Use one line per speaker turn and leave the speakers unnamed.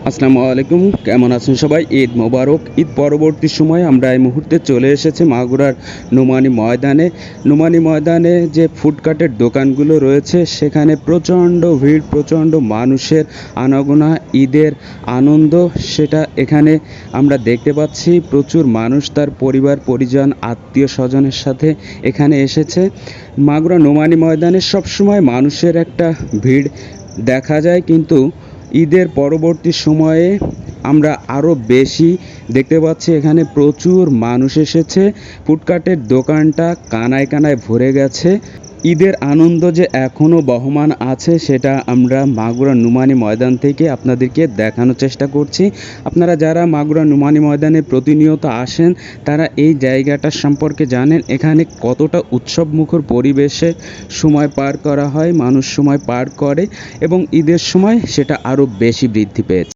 আসসালামু আলাইকুম, কেমন আছেন সবাই? ঈদ মোবারক। ঈদ পরবর্তী সময়ে আমরা এই মুহূর্তে চলে এসেছি মাগুরার নোমানী ময়দানে যে ফুডকার্টের দোকানগুলো রয়েছে সেখানে প্রচণ্ড ভিড়, প্রচণ্ড মানুষের আনাগোনা, ঈদের আনন্দ সেটা এখানে আমরা দেখতে পাচ্ছি। প্রচুর মানুষ তার পরিবার পরিজন আত্মীয় স্বজনের সাথে এখানে এসেছে। মাগুরা নোমানী ময়দানে সবসময় মানুষের একটা ভিড় দেখা যায়, কিন্তু ঈদের পরবর্তী সময়ে আমরা আরও বেশি দেখতে পাচ্ছি এখানে প্রচুর মানুষ এসেছে। ফুডকার্টের দোকানটা কানায় কানায় ভরে গেছে। ঈদের আনন্দ যে এখনও বহমান আছে সেটা আমরা মাগুরা নোমানী ময়দান থেকে আপনাদেরকে দেখানোর চেষ্টা করছি। আপনারা যারা মাগুরা নোমানী ময়দানে প্রতিনিয়ত আসেন তারা এই জায়গাটার সম্পর্কে জানেন, এখানে কতটা উৎসবমুখর পরিবেশে সময় পার করা হয়, মানুষ সময় পার করে এবং ঈদের সময় সেটা আরও বেশি বৃদ্ধি পেয়েছে।